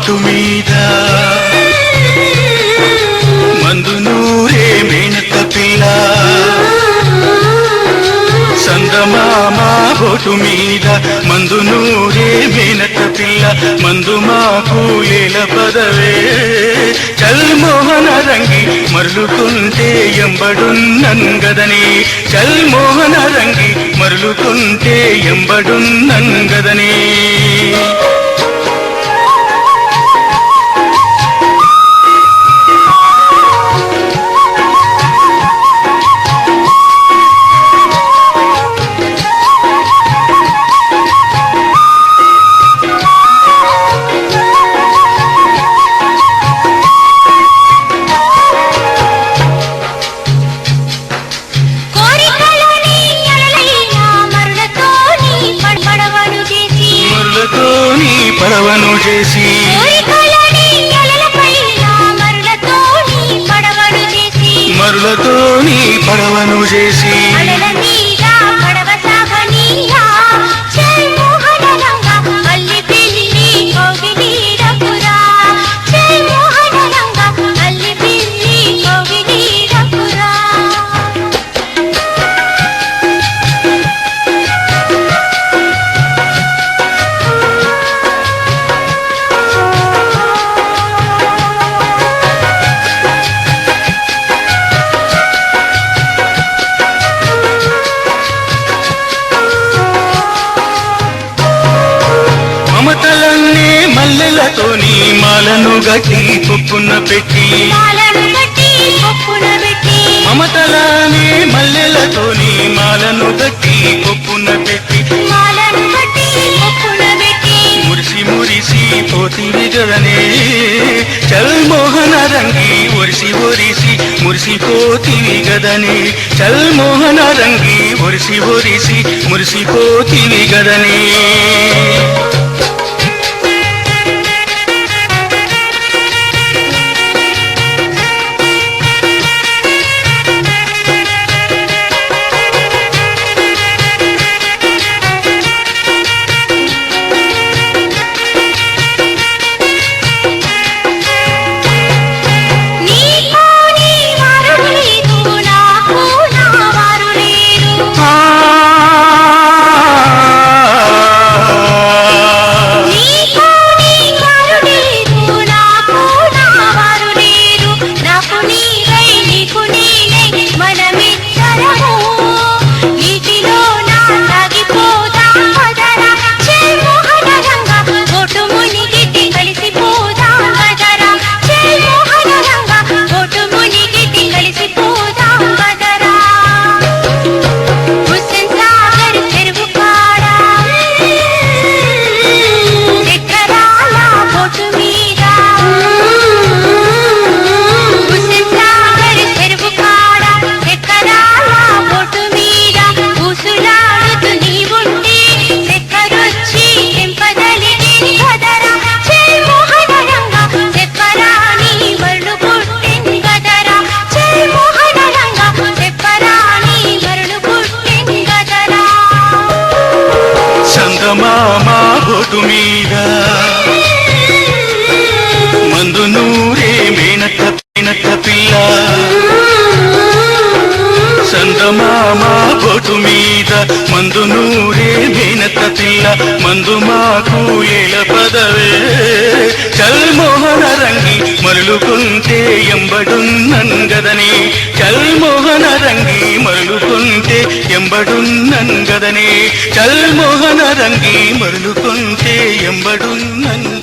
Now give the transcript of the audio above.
బొట్టు మీద మందు నూరే మేనత్త పిల్ల చందమామ బొట్టు మీద మందు నూరే మేనత్త పిల్ల మందు మాకు ఏల పదవే చల్ మోహన రంగి మరులుకుంటే ఎంబడున్నంగదని చల్ మోహన రంగి మరులుకుంటే ఎంబడున్నంగదని పడవను చేసి మరులతోని పడవను చేసి మమతలన్నీ మల్లెలతోని మాలను గట్టి కొప్పున పెట్టి మమతలన్నీ మల్లెలతోని మాలను గట్టి కొప్పున పెట్టి మురిసి మురిసి పోతివి గదనే చల్ మోహన రంగి ఒరిసి ఒరిసి మురిసిపోతివి గదనే చల్ మోహన రంగి ఒరిసి ఒరిసి మురిసిపోతివి గదనే చందమామ బొట్టు మీద మందు నూరే మేనత్త పిల్ల చందమామ బొట్టు మీద మందు నూరే మేనత్త పిల్ల మందు మాకు ఏల పదవే చల్ మోహన రంగి మరులుకుంటే ఎంబడున్నంగదని చల్ మోహన రంగి మరులుకుంటే ఎంబడున్నంగదని చల్ మోహన రంగి మరులుకుంటే ఎంబడున్నంగదని